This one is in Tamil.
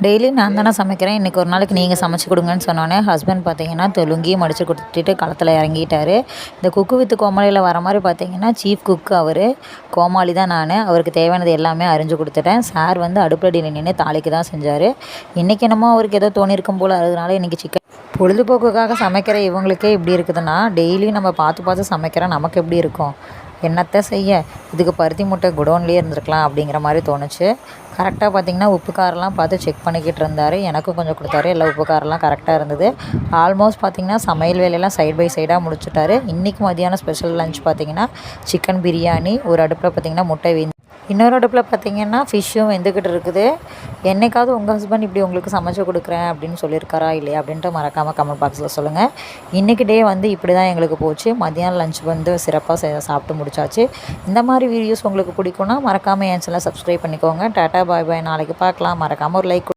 டெய்லி நான் தானே சமைக்கிறேன். இன்றைக்கி ஒரு நாளைக்கு நீங்கள் சமைச்சு கொடுங்கன்னு சொன்னோன்னே ஹஸ்பண்ட் பார்த்தீங்கன்னா லுங்கியை மடித்து கொடுத்துட்டு களத்தில் இறங்கிட்டாரு. இந்த குக்கு வித் கோமாளியில் வர மாதிரி பார்த்தீங்கன்னா சீஃப் குக்கு அவர், கோமாளி தான் நான். அவருக்கு தேவையானது எல்லாமே அரிஞ்சு கொடுத்துட்டேன். சார் வந்து அடுப்படியில் நின்று தாளிக்கு தான் செஞ்சார். இன்றைக்கி என்னமோ அவருக்கு ஏதோ தோணியிருக்கும் போல், அதனால இன்றைக்கி சிக்கன். பொழுதுபோக்குக்காக சமைக்கிற இவங்களுக்கே இப்படி இருக்குதுன்னா டெய்லியும் நம்ம பார்த்து பார்த்து சமைக்கிற நமக்கு எப்படி இருக்கும்? என்னத்தை செய்ய, இதுக்கு பருத்தி மூட்டை குடோன்லேயே இருந்திருக்கலாம் அப்படிங்கிற மாதிரி தோணுச்சு. கரெக்டாக பார்த்திங்கன்னா உப்பு காரெல்லாம் பார்த்து செக் பண்ணிக்கிட்டு இருந்தார். எனக்கும் கொஞ்சம் கொடுத்தாரு. எல்லா உப்பு காரெல்லாம் கரெக்டாக இருந்தது. ஆல்மோஸ்ட் பார்த்திங்கன்னா சமையல் வேலையெல்லாம் சைட் பை சைடாக முடிச்சுட்டாரு. இன்றைக்கி மதியானம் ஸ்பெஷல் லஞ்ச் பார்த்திங்கன்னா சிக்கன் பிரியாணி, ஒரு அடுப்பில் பார்த்திங்கன்னா முட்டை இன்னொரு அடுப்பில் பார்த்திங்கன்னா ஃபிஷ்ஷும் வெந்துக்கிட்டு இருக்குது. என்னைக்காவது உங்கள் ஹஸ்பண்ட் இப்படி உங்களுக்கு சமைச்சு கொடுக்குறேன் அப்படின்னு சொல்லியிருக்காரா இல்லையா அப்படின்ட்டு மறக்காமல் கமெண்ட் பாக்ஸில் சொல்லுங்கள். இன்றைக்கி டே வந்து இப்படி தான் எங்களுக்கு போச்சு. மதியானம் லஞ்ச் வந்து சிறப்பாக சாப்பிட்டு முடிச்சாச்சு. இந்த மாதிரி வீடியோஸ் உங்களுக்கு பிடிக்கும்னா மறக்காமல் என் சேனலை சப்ஸ்கிரைப் பண்ணிக்கோங்க. டாட்டா பாய் பாய். நாளைக்கு பார்க்கலாம். மறக்காமல் ஒரு லைக்